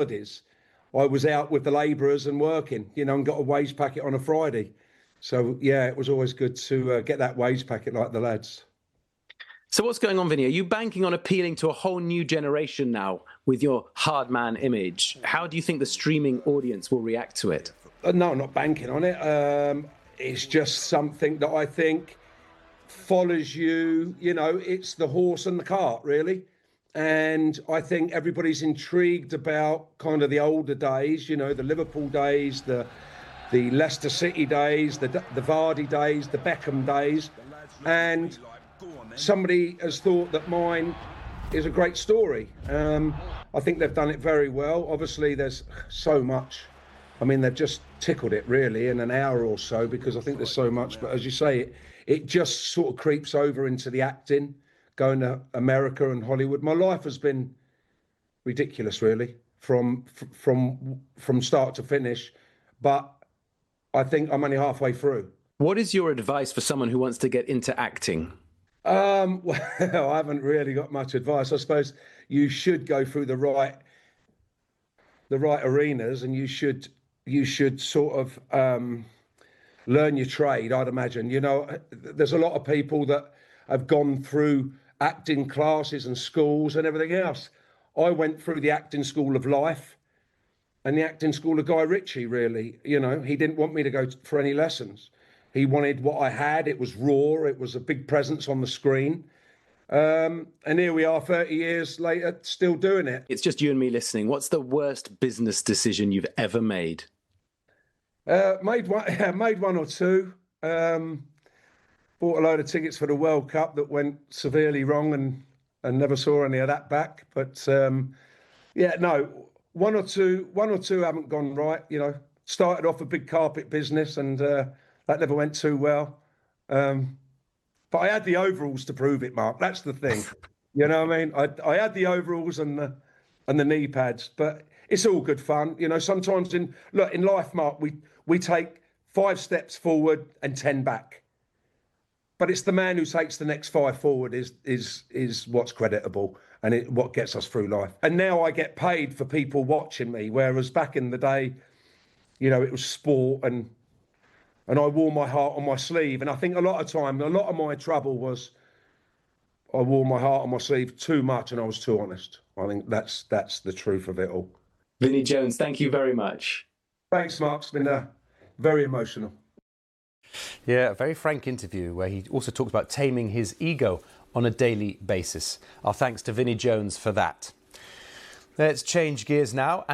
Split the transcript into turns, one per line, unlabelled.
holidays, I was out with the labourers and working, and got a wage packet on a Friday. So, yeah, it was always good to get that wage packet like the lads.
So what's going on, Vinnie? Are you banking on appealing to a whole new generation now with your hard man image? How do you think the streaming audience will react to it?
No, I'm not banking on it. It's just something that I think follows you. It's the horse and the cart, really. And I think everybody's intrigued about kind of the older days, the Liverpool days, the Leicester City days, the Vardy days, the Beckham days. And somebody has thought that mine is a great story. I think they've done it very well. Obviously, there's so much. I mean, they've just tickled it really in an hour or so, because I think there's so much. But as you say, it just sort of creeps over into the acting, going to America and Hollywood. My life has been ridiculous, really, from start to finish. But I think I'm only halfway through.
What is your advice for someone who wants to get into acting?
Well, I haven't really got much advice. I suppose you should go through the right arenas, and you should sort of learn your trade, I'd imagine. There's a lot of people that have gone through acting classes and schools and everything else. I went through the acting school of life and the acting school of Guy Ritchie, really. He didn't want me to go for any lessons. He wanted what I had. It was raw. It was a big presence on the screen. And here we are 30 years later, still doing it.
It's just you and me listening. What's the worst business decision you've ever made?
Made one or two. Bought a load of tickets for the World Cup that went severely wrong, and never saw any of that back. But one or two haven't gone right. Started off a big carpet business, and that never went too well. But I had the overalls to prove it, Mark. That's the thing. You know what I mean? I had the overalls and the knee pads, but it's all good fun. Sometimes in life, Mark, we take 5 steps forward and 10 back. But it's the man who takes the next 5 forward is what's creditable, and what gets us through life. And now I get paid for people watching me, whereas back in the day, it was sport, and I wore my heart on my sleeve. And I think a lot of my trouble was I wore my heart on my sleeve too much, and I was too honest. I think that's the truth of it all.
Vinnie Jones, thank you very much.
Thanks, Mark. It's been very emotional.
Yeah, a very frank interview where he also talked about taming his ego on a daily basis. Our thanks to Vinnie Jones for that. Let's change gears now.